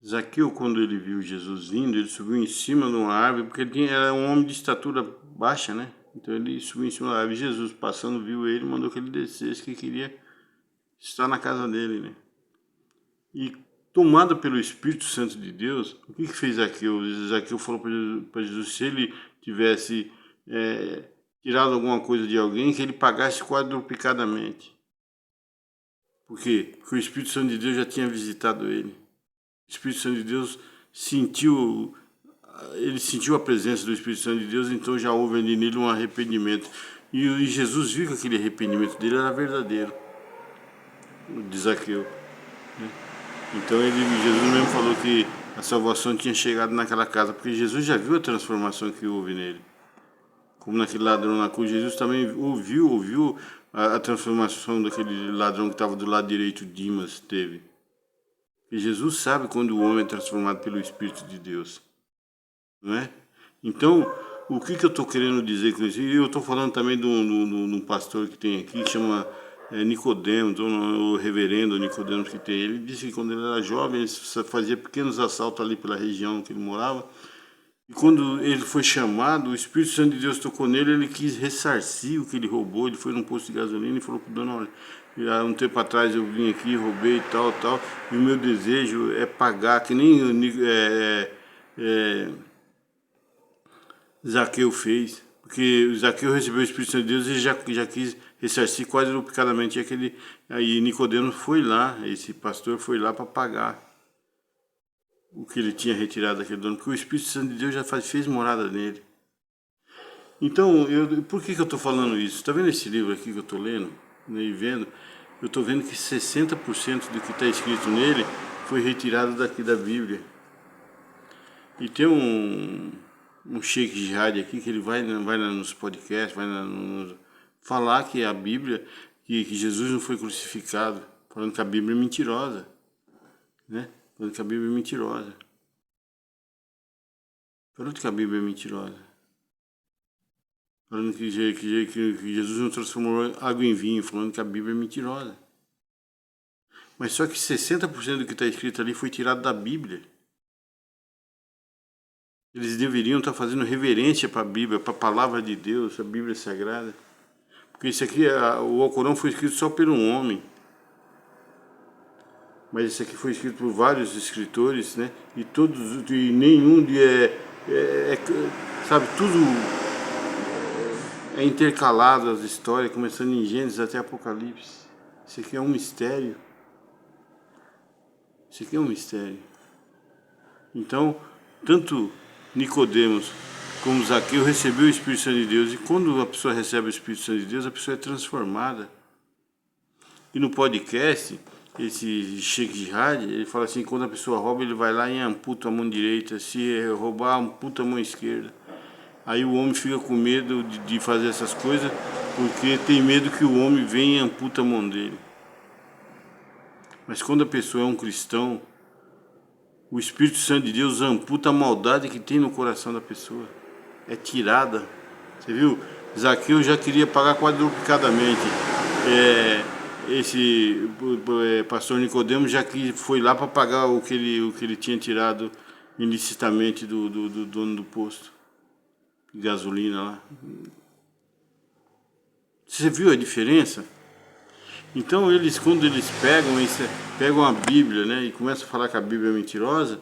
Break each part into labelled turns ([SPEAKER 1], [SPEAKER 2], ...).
[SPEAKER 1] Zaqueu, quando ele viu Jesus vindo, ele subiu em cima de uma árvore, porque ele era um homem de estatura baixa, né? Então ele subiu em cima da árvore. Jesus, passando, viu ele, mandou que ele descesse, que queria estar na casa dele, né? E tomado pelo Espírito Santo de Deus, o que fez Zaqueu? Zaqueu falou para Jesus, se ele tivesse tirado alguma coisa de alguém, que ele pagasse quadruplicadamente. Por quê? Porque o Espírito Santo de Deus já tinha visitado ele. O Espírito Santo de Deus ele sentiu a presença do Espírito Santo de Deus, então já houve ali nele um arrependimento. E Jesus viu que aquele arrependimento dele era verdadeiro, de Zaqueu. Então Jesus mesmo falou que a salvação tinha chegado naquela casa, porque Jesus já viu a transformação que houve nele. Como naquele ladrão na cruz, Jesus também ouviu a transformação daquele ladrão que estava do lado direito, Dimas, teve. E Jesus sabe quando o homem é transformado pelo Espírito de Deus, não é? Então, o que eu estou querendo dizer com isso? Eu estou falando também de um pastor que tem aqui, que chama Nicodemos, o reverendo Nicodemos que tem. Ele disse que quando ele era jovem, ele fazia pequenos assaltos ali pela região que ele morava. E quando ele foi chamado, o Espírito Santo de Deus tocou nele, ele quis ressarcir o que ele roubou. Ele foi num posto de gasolina e falou para o dono, olha, há um tempo atrás eu vim aqui, roubei tal, e o meu desejo é pagar, que nem Zaqueu fez. Porque Zaqueu recebeu o Espírito Santo de Deus e já quis ressarcir quadruplicadamente. Aí Nicodemos foi lá, esse pastor foi lá para pagar o que ele tinha retirado daquele dono, porque o Espírito Santo de Deus já fez morada nele. Então, por que eu estou falando isso? Está vendo esse livro aqui que eu estou lendo, né, e vendo? Eu estou vendo que 60% do que está escrito nele foi retirado daqui da Bíblia. E tem um Sheikh Jihad aqui que ele vai nos podcasts, falar que a Bíblia, que Jesus não foi crucificado, falando que a Bíblia é mentirosa, né? Falando que a Bíblia é mentirosa. Falando que a Bíblia é mentirosa. Falando que Jesus não transformou água em vinho, falando que a Bíblia é mentirosa. Mas só que 60% do que está escrito ali foi tirado da Bíblia. Eles deveriam estar fazendo reverência para a Bíblia, para a palavra de Deus, a Bíblia Sagrada. Porque isso aqui, o Alcorão foi escrito só por um homem. Mas isso aqui foi escrito por vários escritores, né? E nenhum sabe, tudo é intercalado, as histórias, começando em Gênesis até Apocalipse. Isso aqui é um mistério. Isso aqui é um mistério. Então, tanto Nicodemos como Zaqueu recebeu o Espírito Santo de Deus. E quando a pessoa recebe o Espírito Santo de Deus, a pessoa é transformada. E no podcast, esse Sheikh Jihad, ele fala assim, quando a pessoa rouba, ele vai lá e amputa a mão direita. Se roubar, amputa a mão esquerda. Aí o homem fica com medo de fazer essas coisas, porque tem medo que o homem venha e amputa a mão dele. Mas quando a pessoa é um cristão, o Espírito Santo de Deus amputa a maldade que tem no coração da pessoa. É tirada. Você viu? Zaqueu já queria pagar quadruplicadamente. Esse pastor Nicodemos já que foi lá para pagar o que ele tinha tirado ilicitamente do dono do posto de gasolina lá. Você viu a diferença? Então quando eles pegam a Bíblia, né, e começam a falar que a Bíblia é mentirosa,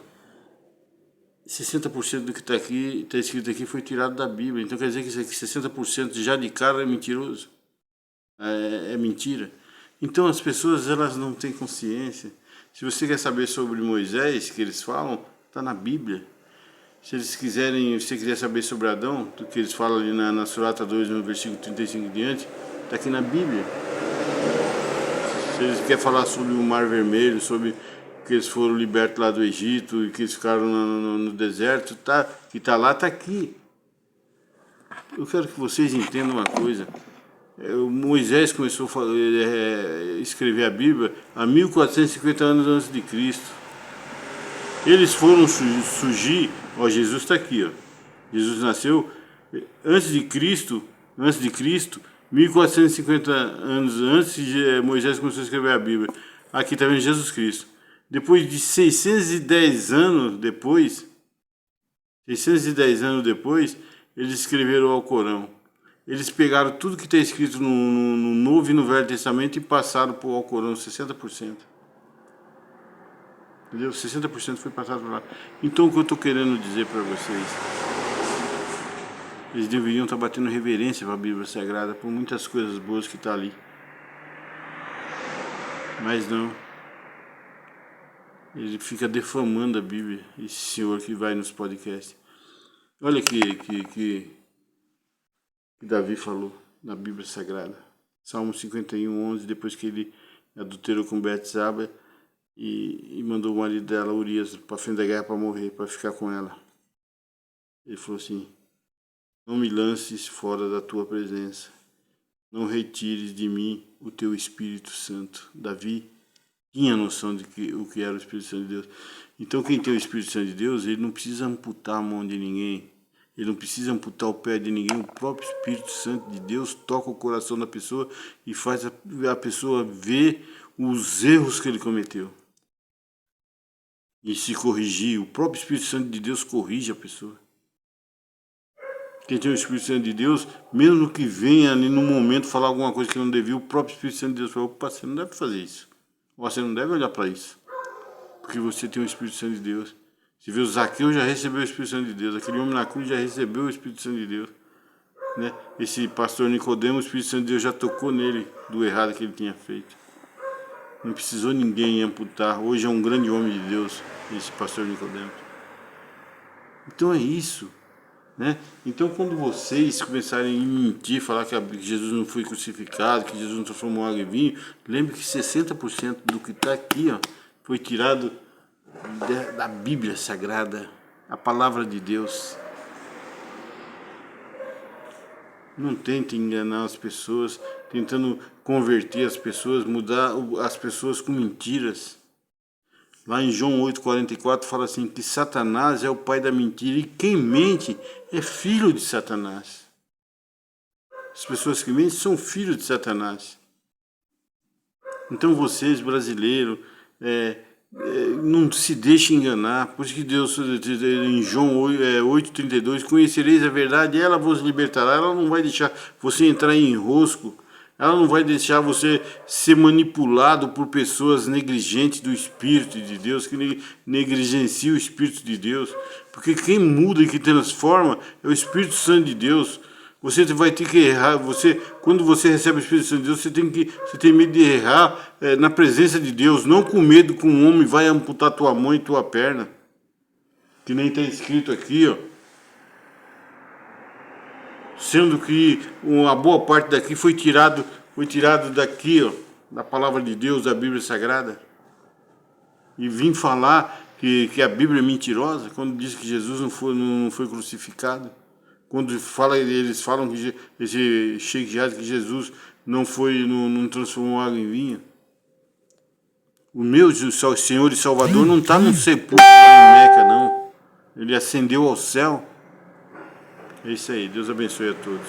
[SPEAKER 1] 60% do que está escrito aqui foi tirado da Bíblia. Então quer dizer que isso aqui 60% já de cara é mentiroso. É mentira. Então as pessoas elas não têm consciência. Se você quer saber sobre Moisés, que eles falam, está na Bíblia. Se você quiser saber sobre Adão, do que eles falam ali na Surata 2, no versículo 35 em diante, está aqui na Bíblia. Se eles querem falar sobre o Mar Vermelho, sobre que eles foram libertos lá do Egito e que eles ficaram no deserto, que está lá, está aqui. Eu quero que vocês entendam uma coisa. Moisés começou a escrever a Bíblia há 1450 anos antes de Cristo. Eles foram surgir, Jesus está aqui, Jesus nasceu antes de Cristo, 1450 anos antes, Moisés começou a escrever a Bíblia. Aqui está vendo Jesus Cristo. depois de 610 anos depois, 610 anos depois, eles escreveram o Alcorão. Eles pegaram tudo que está escrito no Novo e no Velho Testamento e passaram para o Alcorão, 60%. Entendeu? 60% foi passado por lá. Então o que eu estou querendo dizer para vocês, eles deveriam estar batendo reverência para a Bíblia Sagrada por muitas coisas boas que está ali. Mas não. Ele fica defamando a Bíblia, esse senhor que vai nos podcasts. Olha que Davi falou na Bíblia Sagrada. Salmo 51, 11, depois que ele adulterou com Betsaba e mandou o marido dela, Urias, para frente da guerra para morrer, para ficar com ela. Ele falou assim: não me lances fora da tua presença, não retires de mim o teu Espírito Santo. Davi tinha noção de o que era o Espírito Santo de Deus. Então quem tem o Espírito Santo de Deus, ele não precisa amputar a mão de ninguém, ele não precisa amputar o pé de ninguém. O próprio Espírito Santo de Deus toca o coração da pessoa e faz a pessoa ver os erros que ele cometeu e se corrigir. O próprio Espírito Santo de Deus corrige a pessoa. Quem tem o Espírito Santo de Deus, mesmo que venha ali no momento falar alguma coisa que não devia, o próprio Espírito Santo de Deus fala: opa, você não deve fazer isso. Você não deve olhar para isso, porque você tem o Espírito Santo de Deus. Você vê, o Zaqueu já recebeu o Espírito Santo de Deus. Aquele homem na cruz já recebeu o Espírito Santo de Deus, né? Esse pastor Nicodemo, o Espírito Santo de Deus já tocou nele do errado que ele tinha feito. Não precisou ninguém amputar. Hoje é um grande homem de Deus, esse pastor Nicodemo. Então é isso, né? Então quando vocês começarem a mentir, falar que Jesus não foi crucificado, que Jesus não transformou água em vinho, lembre que 60% do que está aqui, ó, foi tirado da Bíblia Sagrada, a palavra de Deus. Não tente enganar as pessoas, tentando converter as pessoas, mudar as pessoas com mentiras. Lá em João 8,44 fala assim, que Satanás é o pai da mentira e quem mente é filho de Satanás. As pessoas que mentem são filhos de Satanás. Então vocês, brasileiros, não se deixem enganar. Por isso que Deus, em João 8,32, conhecereis a verdade e ela vos libertará. Ela não vai deixar você entrar em enrosco. Ela não vai deixar você ser manipulado por pessoas negligentes do Espírito de Deus, que negligenciam o Espírito de Deus. Porque quem muda e que transforma é o Espírito Santo de Deus. Você vai ter que errar. Quando você recebe o Espírito Santo de Deus, você tem medo de errar na presença de Deus, não com medo que um homem vai amputar tua mão e tua perna. Que nem está escrito aqui, ó. Sendo que uma boa parte daqui foi tirado daqui, ó, da palavra de Deus, da Bíblia Sagrada. E vim falar que a Bíblia é mentirosa, quando diz que Jesus não foi crucificado. Quando eles falam que esse Sheikh Jihad, que Jesus não transformou água em vinho. O meu Senhor e Salvador não está no sepulcro lá em Meca, não. Ele ascendeu ao céu. É isso aí, Deus abençoe a todos.